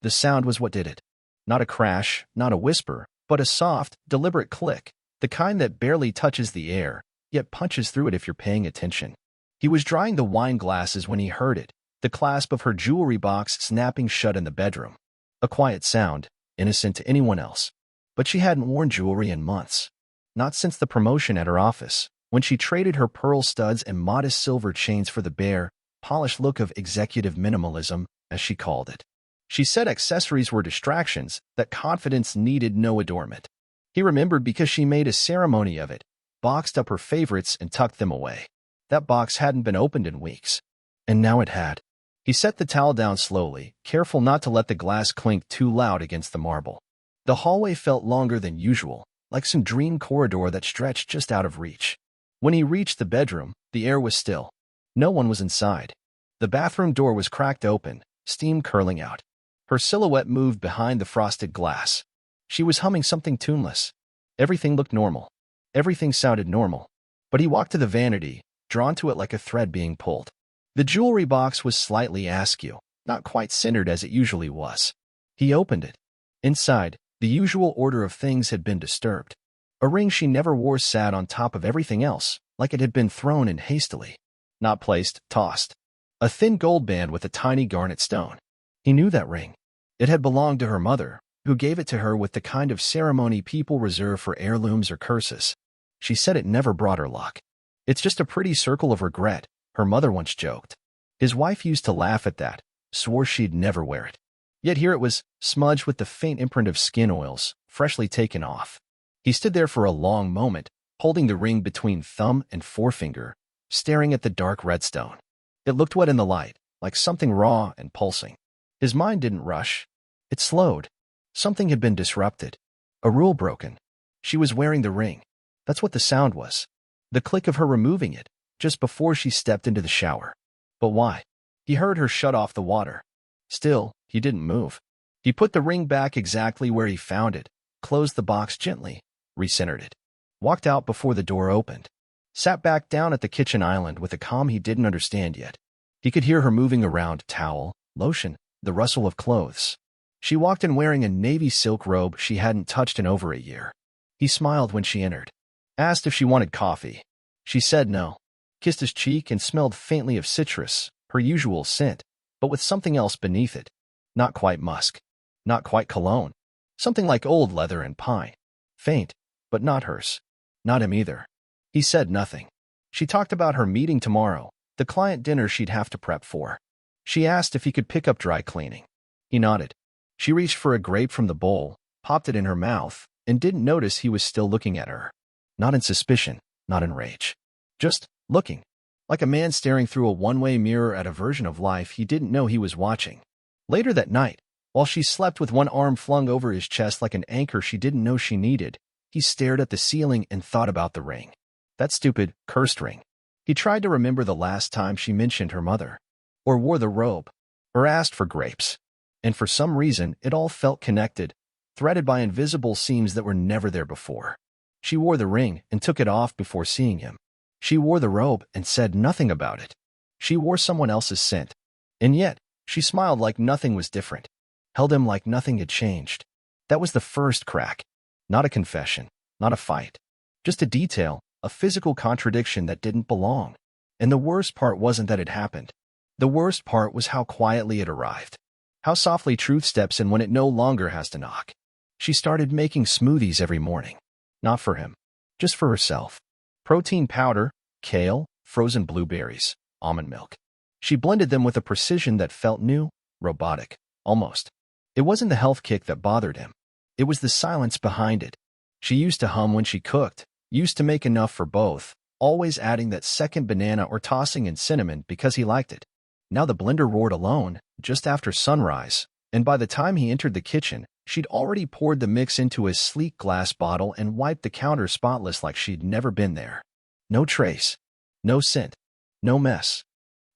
The sound was what did it. Not a crash, not a whisper, but a soft, deliberate click, the kind that barely touches the air, yet punches through it if you're paying attention. He was drying the wine glasses when he heard it, the clasp of her jewelry box snapping shut in the bedroom. A quiet sound, innocent to anyone else. But she hadn't worn jewelry in months. Not since the promotion at her office, when she traded her pearl studs and modest silver chains for the bare, polished look of executive minimalism, as she called it. She said accessories were distractions, that confidence needed no adornment. He remembered because she made a ceremony of it, boxed up her favorites and tucked them away. That box hadn't been opened in weeks. And now it had. He set the towel down slowly, careful not to let the glass clink too loud against the marble. The hallway felt longer than usual, like some dream corridor that stretched just out of reach. When he reached the bedroom, the air was still. No one was inside. The bathroom door was cracked open, steam curling out. Her silhouette moved behind the frosted glass. She was humming something tuneless. Everything looked normal. Everything sounded normal. But he walked to the vanity, drawn to it like a thread being pulled. The jewelry box was slightly askew, not quite centered as it usually was. He opened it. Inside, the usual order of things had been disturbed. A ring she never wore sat on top of everything else, like it had been thrown in hastily. Not placed, tossed. A thin gold band with a tiny garnet stone. He knew that ring. It had belonged to her mother, who gave it to her with the kind of ceremony people reserve for heirlooms or curses. She said it never brought her luck. It's just a pretty circle of regret, her mother once joked. His wife used to laugh at that, swore she'd never wear it. Yet here it was, smudged with the faint imprint of skin oils, freshly taken off. He stood there for a long moment, holding the ring between thumb and forefinger, staring at the dark red stone. It looked wet in the light, like something raw and pulsing. His mind didn't rush. It slowed. Something had been disrupted. A rule broken. She was wearing the ring. That's what the sound was. The click of her removing it, just before she stepped into the shower. But why? He heard her shut off the water. Still, he didn't move. He put the ring back exactly where he found it, closed the box gently, recentered it, walked out before the door opened, sat back down at the kitchen island with a calm he didn't understand yet. He could hear her moving around, towel, lotion, the rustle of clothes. She walked in wearing a navy silk robe she hadn't touched in over a year. He smiled when she entered, asked if she wanted coffee. She said no, kissed his cheek and smelled faintly of citrus, her usual scent, but with something else beneath it. Not quite musk. Not quite cologne. Something like old leather and pine. Faint, but not hers. Not him either. He said nothing. She talked about her meeting tomorrow, the client dinner she'd have to prep for. She asked if he could pick up dry cleaning. He nodded. She reached for a grape from the bowl, popped it in her mouth, and didn't notice he was still looking at her. Not in suspicion, not in rage. Just looking. Like a man staring through a one-way mirror at a version of life he didn't know he was watching. Later that night, while she slept with one arm flung over his chest like an anchor she didn't know she needed, he stared at the ceiling and thought about the ring. That stupid, cursed ring. He tried to remember the last time she mentioned her mother, or wore the robe, or asked for grapes. And for some reason, it all felt connected, threaded by invisible seams that were never there before. She wore the ring and took it off before seeing him. She wore the robe and said nothing about it. She wore someone else's scent. And yet, she smiled like nothing was different, held him like nothing had changed. That was the first crack. Not a confession, not a fight. Just a detail, a physical contradiction that didn't belong. And the worst part wasn't that it happened. The worst part was how quietly it arrived. How softly truth steps in when it no longer has to knock. She started making smoothies every morning. Not for him, just for herself. Protein powder, kale, frozen blueberries, almond milk. She blended them with a precision that felt new, robotic, almost. It wasn't the health kick that bothered him. It was the silence behind it. She used to hum when she cooked, used to make enough for both, always adding that second banana or tossing in cinnamon because he liked it. Now the blender roared alone, just after sunrise, and by the time he entered the kitchen, she'd already poured the mix into a sleek glass bottle and wiped the counter spotless like she'd never been there. No trace. No scent. No mess.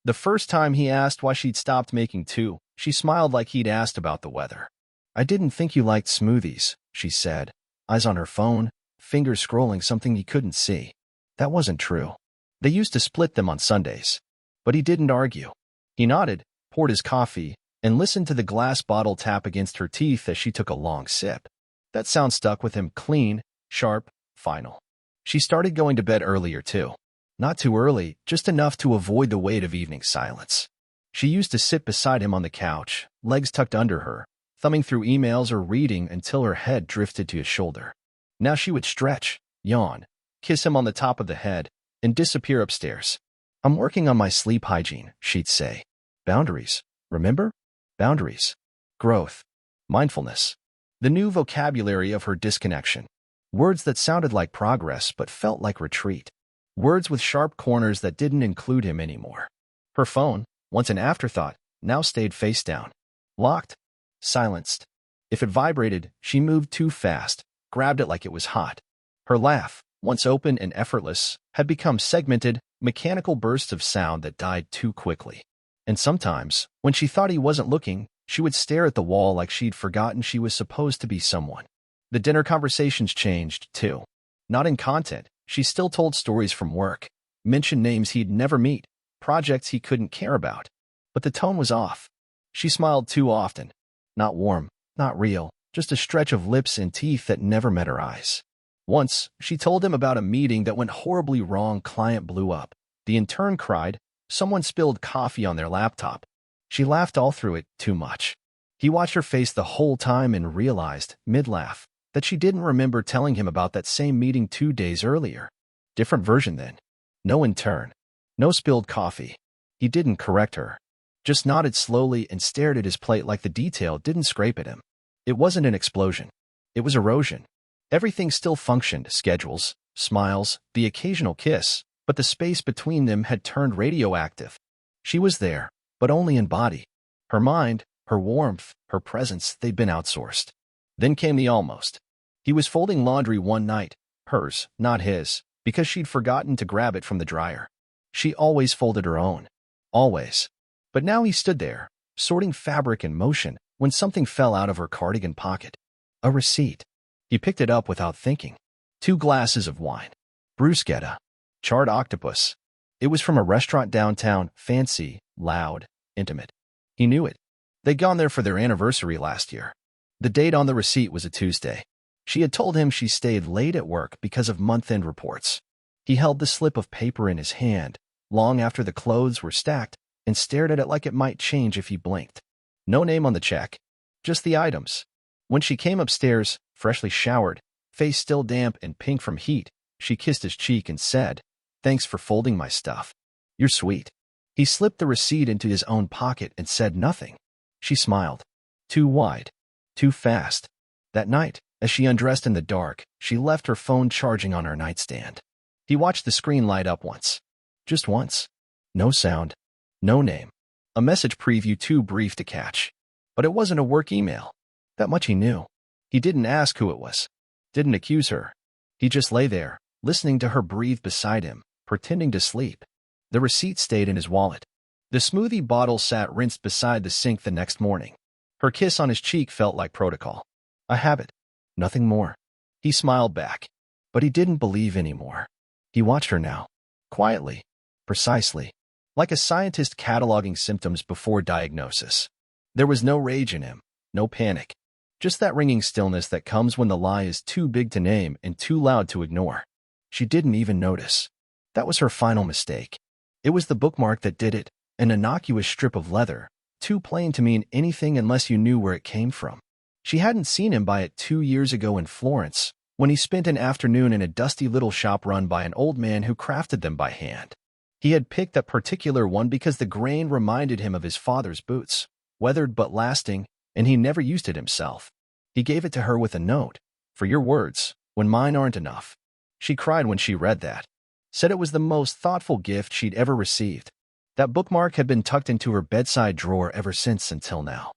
The first time he asked why she'd stopped making two, she smiled like he'd asked about the weather. I didn't think you liked smoothies, she said, eyes on her phone, fingers scrolling something he couldn't see. That wasn't true. They used to split them on Sundays. But he didn't argue. He nodded, poured his coffee, and listened to the glass bottle tap against her teeth as she took a long sip. That sound stuck with him, clean, sharp, final. She started going to bed earlier, too. Not too early, just enough to avoid the weight of evening silence. She used to sit beside him on the couch, legs tucked under her, thumbing through emails or reading until her head drifted to his shoulder. Now she would stretch, yawn, kiss him on the top of the head, and disappear upstairs. "I'm working on my sleep hygiene," she'd say. "Boundaries, remember? Boundaries. Growth. Mindfulness." The new vocabulary of her disconnection. Words that sounded like progress but felt like retreat. Words with sharp corners that didn't include him anymore. Her phone, once an afterthought, now stayed face down. Locked. Silenced. If it vibrated, she moved too fast, grabbed it like it was hot. Her laugh, once open and effortless, had become segmented, mechanical bursts of sound that died too quickly. And sometimes, when she thought he wasn't looking, she would stare at the wall like she'd forgotten she was supposed to be someone. The dinner conversations changed, too. Not in content, she still told stories from work, mentioned names he'd never meet, projects he couldn't care about. But the tone was off. She smiled too often. Not warm, not real, just a stretch of lips and teeth that never met her eyes. Once, she told him about a meeting that went horribly wrong. Client blew up. The intern cried. Someone spilled coffee on their laptop. She laughed all through it, too much. He watched her face the whole time and realized, mid-laugh, that she didn't remember telling him about that same meeting 2 days earlier. Different version then. No intern. No spilled coffee. He didn't correct her. Just nodded slowly and stared at his plate like the detail didn't scrape at him. It wasn't an explosion. It was erosion. Everything still functioned, schedules, smiles, the occasional kiss, but the space between them had turned radioactive. She was there, but only in body. Her mind, her warmth, her presence, they'd been outsourced. Then came the almost. He was folding laundry one night, hers, not his, because she'd forgotten to grab it from the dryer. She always folded her own. Always. But now he stood there, sorting fabric in motion, when something fell out of her cardigan pocket. A receipt. He picked it up without thinking. 2 glasses of wine. Bruschetta. Charred octopus. It was from a restaurant downtown, fancy, loud, intimate. He knew it. They'd gone there for their anniversary last year. The date on the receipt was a Tuesday. She had told him she stayed late at work because of month-end reports. He held the slip of paper in his hand, long after the clothes were stacked, and stared at it like it might change if he blinked. No name on the check. Just the items. When she came upstairs, freshly showered, face still damp and pink from heat, she kissed his cheek and said, "Thanks for folding my stuff. You're sweet." He slipped the receipt into his own pocket and said nothing. She smiled. Too wide. Too fast. That night, as she undressed in the dark, she left her phone charging on her nightstand. He watched the screen light up once. Just once. No sound. No name. A message preview too brief to catch. But it wasn't a work email. That much he knew. He didn't ask who it was. Didn't accuse her. He just lay there, listening to her breathe beside him, pretending to sleep. The receipt stayed in his wallet. The smoothie bottle sat rinsed beside the sink the next morning. Her kiss on his cheek felt like protocol. A habit. Nothing more. He smiled back. But he didn't believe anymore. He watched her now. Quietly. Precisely. Like a scientist cataloging symptoms before diagnosis. There was no rage in him. No panic. Just that ringing stillness that comes when the lie is too big to name and too loud to ignore. She didn't even notice. That was her final mistake. It was the bookmark that did it, an innocuous strip of leather, too plain to mean anything unless you knew where it came from. She hadn't seen him buy it 2 years ago in Florence, when he spent an afternoon in a dusty little shop run by an old man who crafted them by hand. He had picked that particular one because the grain reminded him of his father's boots, weathered but lasting, and he never used it himself. He gave it to her with a note, "For your words, when mine aren't enough." She cried when she read that. Said it was the most thoughtful gift she'd ever received. That bookmark had been tucked into her bedside drawer ever since until now.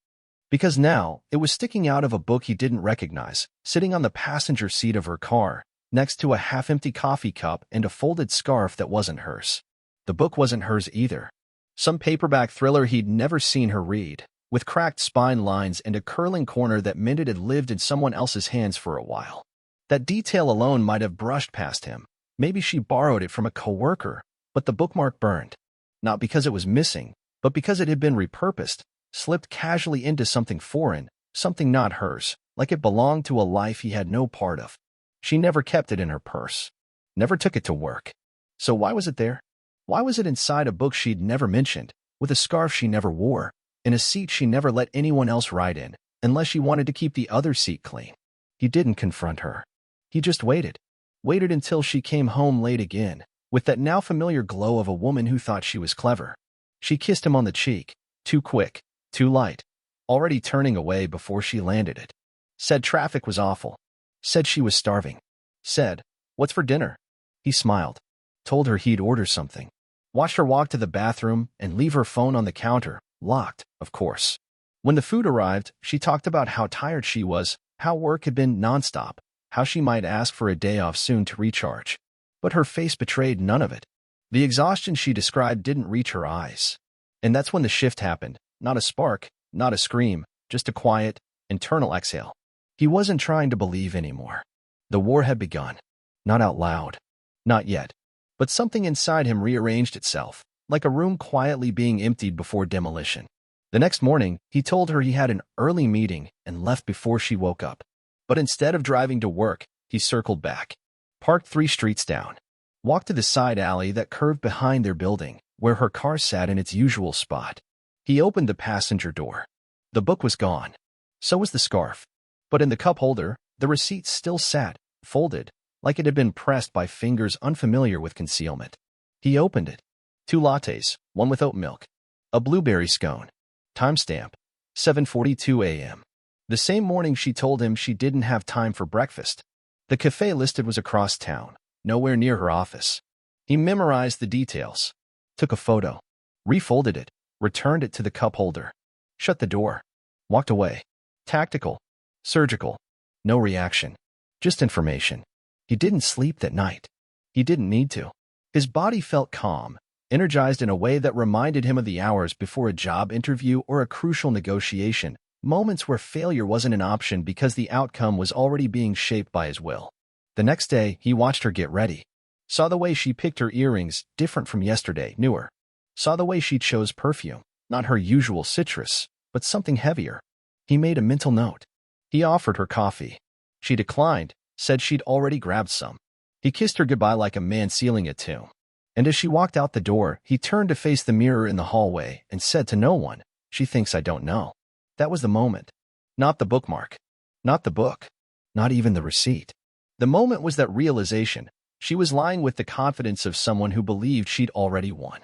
Because now, it was sticking out of a book he didn't recognize, sitting on the passenger seat of her car, next to a half-empty coffee cup and a folded scarf that wasn't hers. The book wasn't hers either. Some paperback thriller he'd never seen her read, with cracked spine lines and a curling corner that meant it had lived in someone else's hands for a while. That detail alone might have brushed past him. Maybe she borrowed it from a coworker, but the bookmark burned. Not because it was missing, but because it had been repurposed, slipped casually into something foreign, something not hers, like it belonged to a life he had no part of. She never kept it in her purse, never took it to work. So why was it there? Why was it inside a book she'd never mentioned, with a scarf she never wore, in a seat she never let anyone else ride in, unless she wanted to keep the other seat clean? He didn't confront her. He just waited until she came home late again, with that now familiar glow of a woman who thought she was clever. She kissed him on the cheek, too quick, too light, already turning away before she landed it. Said traffic was awful. Said she was starving. Said, "What's for dinner?" He smiled. Told her he'd order something. Watched her walk to the bathroom and leave her phone on the counter, locked, of course. When the food arrived, she talked about how tired she was, how work had been nonstop, how she might ask for a day off soon to recharge. But her face betrayed none of it. The exhaustion she described didn't reach her eyes. And that's when the shift happened. Not a spark, not a scream, just a quiet, internal exhale. He wasn't trying to believe anymore. The war had begun. Not out loud. Not yet. But something inside him rearranged itself, like a room quietly being emptied before demolition. The next morning, he told her he had an early meeting and left before she woke up. But instead of driving to work, he circled back, parked 3 streets down, walked to the side alley that curved behind their building, where her car sat in its usual spot. He opened the passenger door. The book was gone. So was the scarf. But in the cup holder, the receipt still sat, folded, like it had been pressed by fingers unfamiliar with concealment. He opened it. 2 lattes, one with oat milk. A blueberry scone. Timestamp, 7:42 a.m. The same morning she told him she didn't have time for breakfast. The cafe listed was across town, nowhere near her office. He memorized the details, took a photo, refolded it, returned it to the cup holder, shut the door, walked away. Tactical, surgical, no reaction, just information. He didn't sleep that night. He didn't need to. His body felt calm, energized in a way that reminded him of the hours before a job interview or a crucial negotiation, moments where failure wasn't an option because the outcome was already being shaped by his will. The next day, he watched her get ready. Saw the way she picked her earrings, different from yesterday, newer. Saw the way she chose perfume, not her usual citrus, but something heavier. He made a mental note. He offered her coffee. She declined, said she'd already grabbed some. He kissed her goodbye like a man sealing a tomb. And as she walked out the door, he turned to face the mirror in the hallway and said to no one, "She thinks I don't know." That was the moment. Not the bookmark. Not the book. Not even the receipt. The moment was that realization. She was lying with the confidence of someone who believed she'd already won.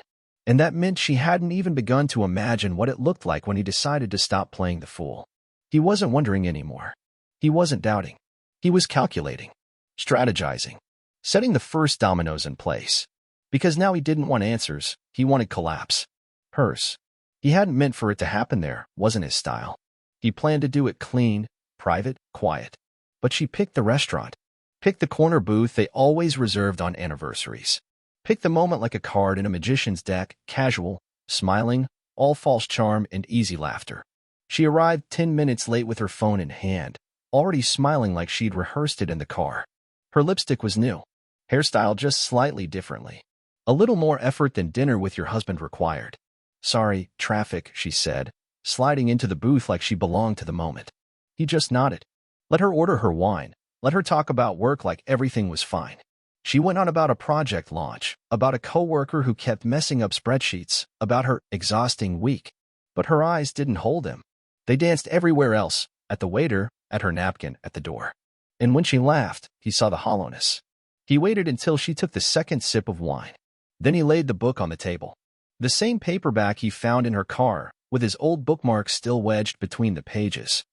And that meant she hadn't even begun to imagine what it looked like when he decided to stop playing the fool. He wasn't wondering anymore. He wasn't doubting. He was calculating, strategizing, setting the first dominoes in place. Because now he didn't want answers, he wanted collapse. Hers. He hadn't meant for it to happen there, wasn't his style. He planned to do it clean, private, quiet. But she picked the restaurant. Picked the corner booth they always reserved on anniversaries. Picked the moment like a card in a magician's deck, casual, smiling, all false charm and easy laughter. She arrived 10 minutes late with her phone in hand, already smiling like she'd rehearsed it in the car. Her lipstick was new, hairstyle just slightly differently. A little more effort than dinner with your husband required. "Sorry, traffic," she said, sliding into the booth like she belonged to the moment. He just nodded. Let her order her wine. Let her talk about work like everything was fine. She went on about a project launch, about a coworker who kept messing up spreadsheets, about her exhausting week. But her eyes didn't hold him. They danced everywhere else, at the waiter, at her napkin, at the door. And when she laughed, he saw the hollowness. He waited until she took the second sip of wine. Then he laid the book on the table. The same paperback he found in her car, with his old bookmark still wedged between the pages.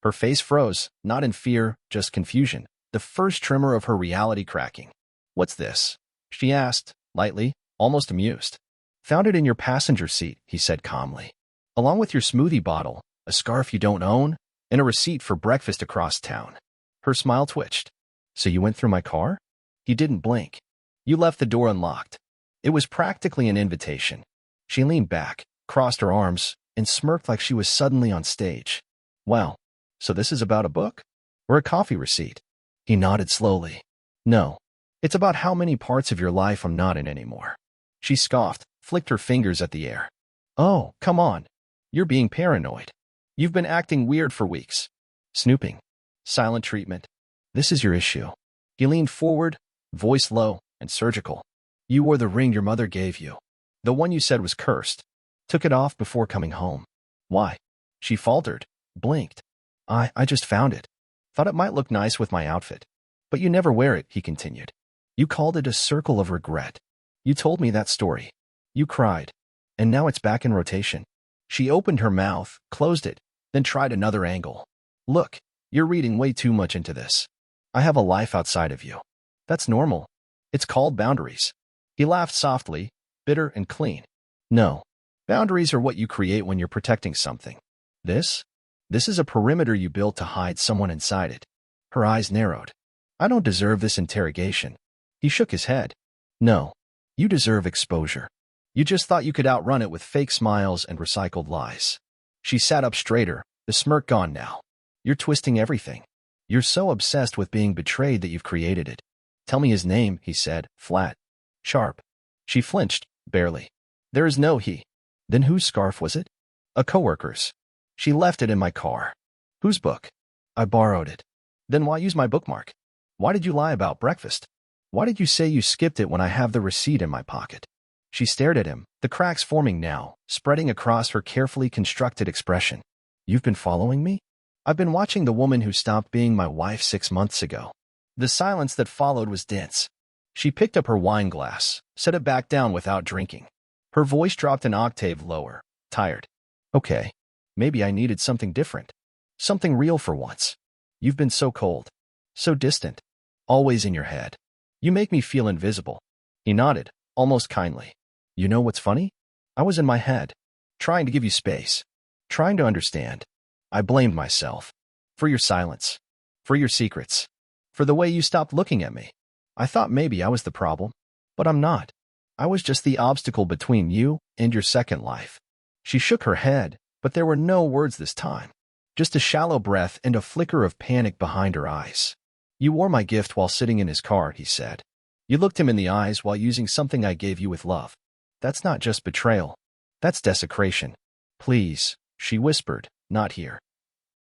Her face froze, not in fear, just confusion, the first tremor of her reality cracking. "What's this?" she asked, lightly, almost amused. "Found it in your passenger seat," he said calmly. "Along with your smoothie bottle, a scarf you don't own, and a receipt for breakfast across town." Her smile twitched. "So you went through my car?" He didn't blink. "You left the door unlocked." It was practically an invitation. She leaned back, crossed her arms, and smirked like she was suddenly on stage. "Well, so this is about a book? Or a coffee receipt?" He nodded slowly. "No. It's about how many parts of your life I'm not in anymore." She scoffed, flicked her fingers at the air. "Oh, come on. You're being paranoid. You've been acting weird for weeks. Snooping. Silent treatment. This is your issue. He leaned forward, voice low and surgical. You wore the ring your mother gave you. The one you said was cursed. Took it off before coming home. Why? She faltered, blinked. I just found it. Thought it might look nice with my outfit. But you never wear it, he continued. You called it a circle of regret. You told me that story. You cried. And now it's back in rotation. She opened her mouth, closed it, then tried another angle. Look, you're reading way too much into this. I have a life outside of you. That's normal. It's called boundaries. He laughed softly, bitter and clean. No. Boundaries are what you create when you're protecting something. This is a perimeter you built to hide someone inside it. Her eyes narrowed. I don't deserve this interrogation. He shook his head. No. You deserve exposure. You just thought you could outrun it with fake smiles and recycled lies. She sat up straighter, the smirk gone now. You're twisting everything. You're so obsessed with being betrayed that you've created it. Tell me his name, he said, flat. Sharp. She flinched, barely. There is no he. Then whose scarf was it? A coworker's. She left it in my car. Whose book? I borrowed it. Then why use my bookmark? Why did you lie about breakfast? Why did you say you skipped it when I have the receipt in my pocket? She stared at him, the cracks forming now, spreading across her carefully constructed expression. You've been following me? I've been watching the woman who stopped being my wife 6 months ago. The silence that followed was dense. She picked up her wine glass, set it back down without drinking. Her voice dropped an octave lower, tired. Okay. Maybe I needed something different. Something real for once. You've been so cold. So distant. Always in your head. You make me feel invisible. He nodded, almost kindly. You know what's funny? I was in my head. Trying to give you space. Trying to understand. I blamed myself. For your silence. For your secrets. For the way you stopped looking at me. I thought maybe I was the problem. But I'm not. I was just the obstacle between you and your second life. She shook her head, but there were no words this time. Just a shallow breath and a flicker of panic behind her eyes. You wore my gift while sitting in his car, he said. You looked him in the eyes while using something I gave you with love. That's not just betrayal. That's desecration. Please, she whispered, not here.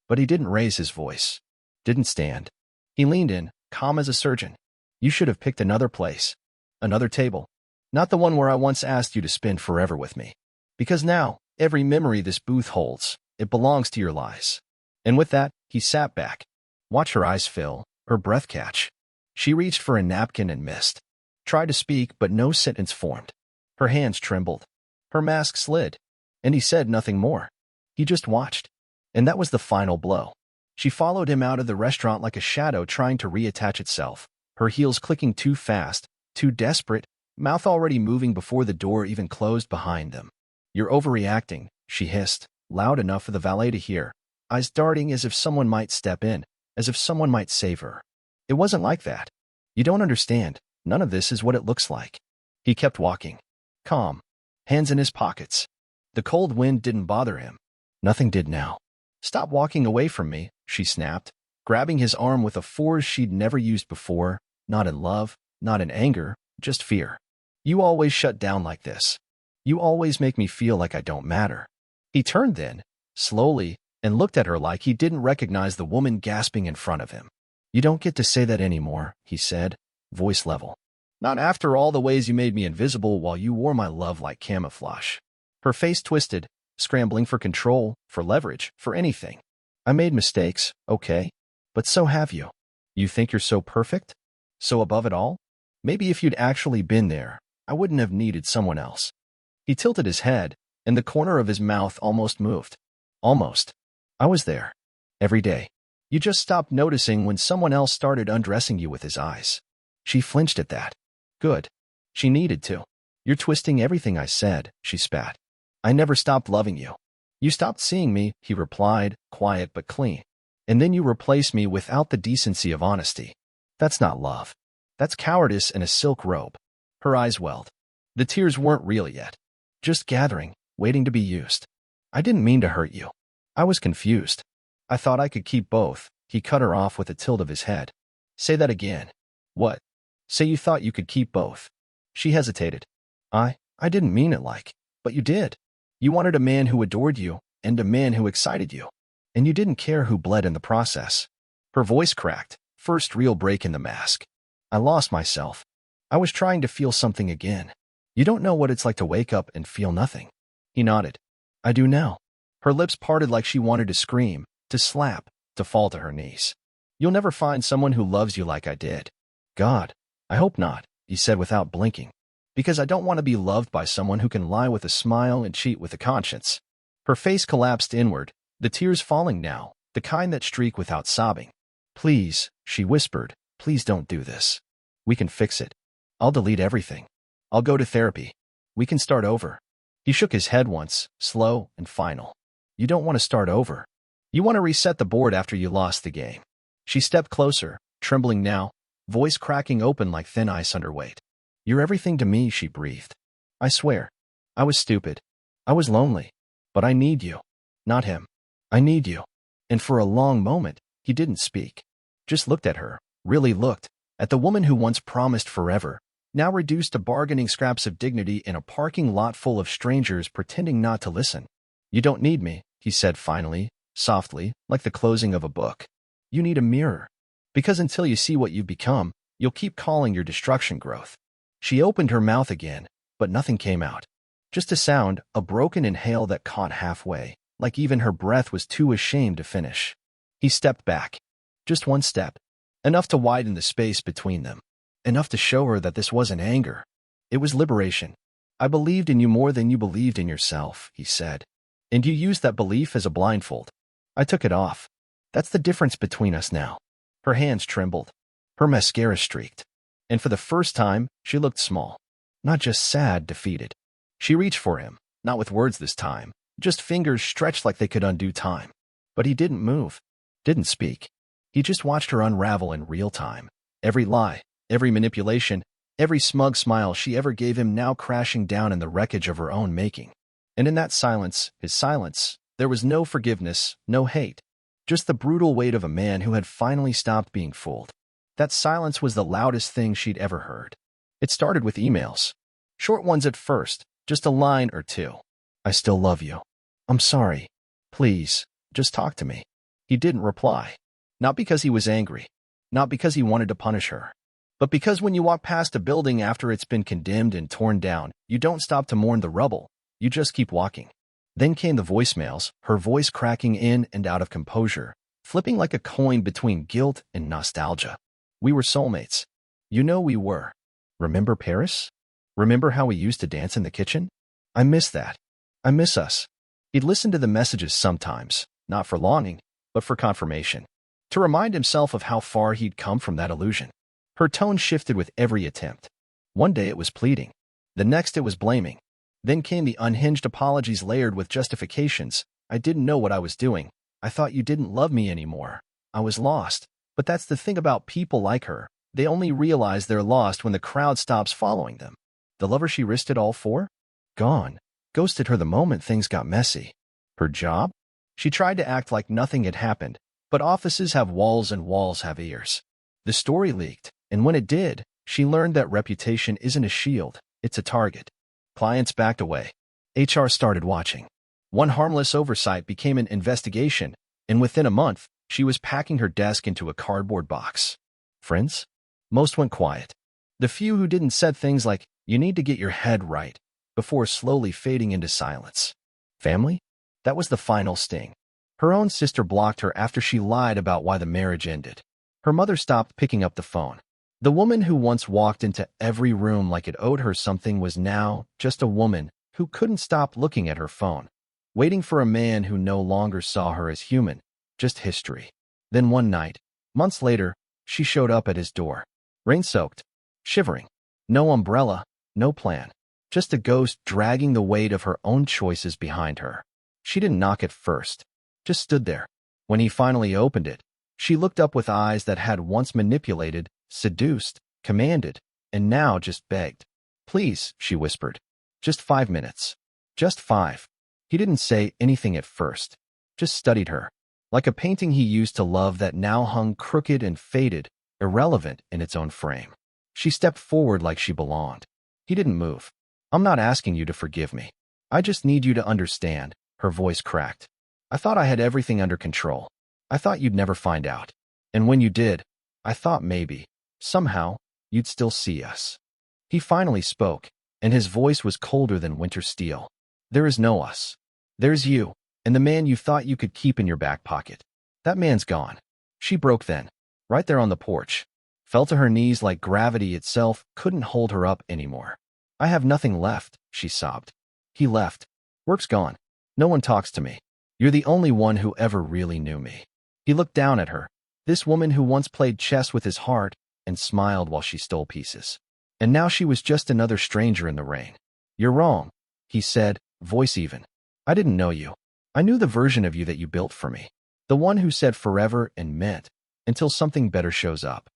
But he didn't raise his voice. Didn't stand. He leaned in, calm as a surgeon. You should have picked another place. Another table. Not the one where I once asked you to spend forever with me. Because now, every memory this booth holds, it belongs to your lies. And with that, he sat back. Watch her eyes fill, her breath catch. She reached for a napkin and missed. Tried to speak, but no sentence formed. Her hands trembled. Her mask slid. And he said nothing more. He just watched. And that was the final blow. She followed him out of the restaurant like a shadow trying to reattach itself, her heels clicking too fast, too desperate, mouth already moving before the door even closed behind them. You're overreacting, she hissed, loud enough for the valet to hear, eyes darting as if someone might step in, as if someone might save her. It wasn't like that. You don't understand. None of this is what it looks like. He kept walking. Calm. Hands in his pockets. The cold wind didn't bother him. Nothing did now. Stop walking away from me, she snapped, grabbing his arm with a force she'd never used before, not in love, not in anger, just fear. You always shut down like this. You always make me feel like I don't matter. He turned then, slowly, and looked at her like he didn't recognize the woman gasping in front of him. You don't get to say that anymore, he said, voice level. Not after all the ways you made me invisible while you wore my love like camouflage. Her face twisted, scrambling for control, for leverage, for anything. I made mistakes, okay? But so have you. You think you're so perfect? So above it all? Maybe if you'd actually been there, I wouldn't have needed someone else. He tilted his head, and the corner of his mouth almost moved. Almost. I was there. Every day. You just stopped noticing when someone else started undressing you with his eyes. She flinched at that. Good. She needed to. You're twisting everything I said, she spat. I never stopped loving you. You stopped seeing me, he replied, quiet but clean. And then you replaced me without the decency of honesty. That's not love. That's cowardice in a silk robe. Her eyes welled. The tears weren't real yet. Just gathering, waiting to be used. I didn't mean to hurt you. I was confused. I thought I could keep both. He cut her off with a tilt of his head. Say that again. What? Say you thought you could keep both. She hesitated. I didn't mean it like, but you did. You wanted a man who adored you and a man who excited you. And you didn't care who bled in the process. Her voice cracked, first real break in the mask. I lost myself. I was trying to feel something again. You don't know what it's like to wake up and feel nothing. He nodded. I do now. Her lips parted like she wanted to scream, to slap, to fall to her knees. You'll never find someone who loves you like I did. God, I hope not, he said without blinking. Because I don't want to be loved by someone who can lie with a smile and cheat with a conscience. Her face collapsed inward, the tears falling now, the kind that streak without sobbing. Please, she whispered, please don't do this. We can fix it. I'll delete everything. I'll go to therapy. We can start over. He shook his head once, slow and final. You don't want to start over. You want to reset the board after you lost the game. She stepped closer, trembling now, voice cracking open like thin ice under weight. You're everything to me, she breathed. I swear. I was stupid. I was lonely. But I need you. Not him. I need you. And for a long moment, he didn't speak. Just looked at her, really looked, at the woman who once promised forever, now reduced to bargaining scraps of dignity in a parking lot full of strangers pretending not to listen. You don't need me, he said finally, softly, like the closing of a book. You need a mirror. Because until you see what you've become, you'll keep calling your destruction growth. She opened her mouth again, but nothing came out. Just a sound, a broken inhale that caught halfway, like even her breath was too ashamed to finish. He stepped back. Just one step. Enough to widen the space between them. Enough to show her that this wasn't anger. It was liberation. I believed in you more than you believed in yourself, he said. And you used that belief as a blindfold. I took it off. That's the difference between us now. Her hands trembled. Her mascara streaked. And for the first time, she looked small. Not just sad, defeated. She reached for him, not with words this time, just fingers stretched like they could undo time. But he didn't move, didn't speak. He just watched her unravel in real time. Every lie, every manipulation, every smug smile she ever gave him now crashing down in the wreckage of her own making. And in that silence, his silence, there was no forgiveness, no hate. Just the brutal weight of a man who had finally stopped being fooled. That silence was the loudest thing she'd ever heard. It started with emails. Short ones at first, just a line or two. I still love you. I'm sorry. Please, just talk to me. He didn't reply. Not because he was angry. Not because he wanted to punish her. But because when you walk past a building after it's been condemned and torn down, you don't stop to mourn the rubble. You just keep walking. Then came the voicemails, her voice cracking in and out of composure, flipping like a coin between guilt and nostalgia. We were soulmates. You know we were. Remember Paris? Remember how we used to dance in the kitchen? I miss that. I miss us. He'd listen to the messages sometimes, not for longing, but for confirmation. To remind himself of how far he'd come from that illusion. Her tone shifted with every attempt. One day it was pleading. The next it was blaming. Then came the unhinged apologies layered with justifications. I didn't know what I was doing. I thought you didn't love me anymore. I was lost. But that's the thing about people like her. They only realize they're lost when the crowd stops following them. The lover she risked it all for? Gone. Ghosted her the moment things got messy. Her job? She tried to act like nothing had happened, but offices have walls and walls have ears. The story leaked, and when it did, she learned that reputation isn't a shield, it's a target. Clients backed away. HR started watching. One harmless oversight became an investigation, and within a month, she was packing her desk into a cardboard box. Friends? Most went quiet. The few who didn't said things like, you need to get your head right, before slowly fading into silence. Family? That was the final sting. Her own sister blocked her after she lied about why the marriage ended. Her mother stopped picking up the phone. The woman who once walked into every room like it owed her something was now just a woman who couldn't stop looking at her phone, waiting for a man who no longer saw her as human, just history. Then one night, months later, she showed up at his door, rain-soaked, shivering. No umbrella, no plan, just a ghost dragging the weight of her own choices behind her. She didn't knock at first, just stood there. When he finally opened it, she looked up with eyes that had once manipulated, seduced, commanded, and now just begged. Please, she whispered. Just 5 minutes. Just 5. He didn't say anything at first, just studied her, like a painting he used to love that now hung crooked and faded, irrelevant in its own frame. She stepped forward like she belonged. He didn't move. I'm not asking you to forgive me. I just need you to understand, her voice cracked. I thought I had everything under control. I thought you'd never find out. And when you did, I thought maybe, somehow, you'd still see us. He finally spoke, and his voice was colder than winter steel. There is no us. There's you, and the man you thought you could keep in your back pocket. That man's gone. She broke then, right there on the porch. Fell to her knees like gravity itself couldn't hold her up anymore. I have nothing left, she sobbed. He left. Work's gone. No one talks to me. You're the only one who ever really knew me. He looked down at her, this woman who once played chess with his heart, and smiled while she stole pieces. And now she was just another stranger in the rain. You're wrong, he said, voice even. I didn't know you. I knew the version of you that you built for me. The one who said forever and meant, until something better shows up.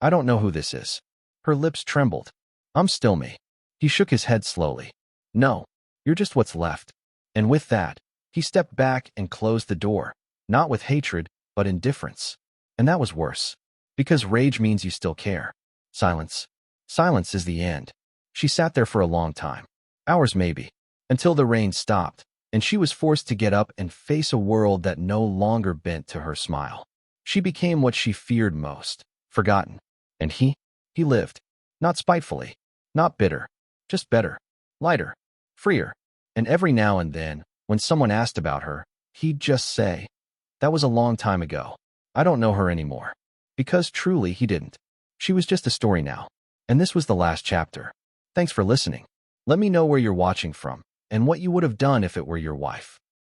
I don't know who this is. Her lips trembled. I'm still me. He shook his head slowly. No, you're just what's left. And with that, he stepped back and closed the door, not with hatred, but indifference. And that was worse. Because rage means you still care. Silence. Silence is the end. She sat there for a long time. Hours maybe. Until the rain stopped, and she was forced to get up and face a world that no longer bent to her smile. She became what she feared most, forgotten. And he lived. Not spitefully. Not bitter. Just better. Lighter. Freer. And every now and then, when someone asked about her, he'd just say, that was a long time ago. I don't know her anymore. Because truly he didn't. She was just a story now. And this was the last chapter. Thanks for listening. Let me know where you're watching from, and what you would have done if it were your wife.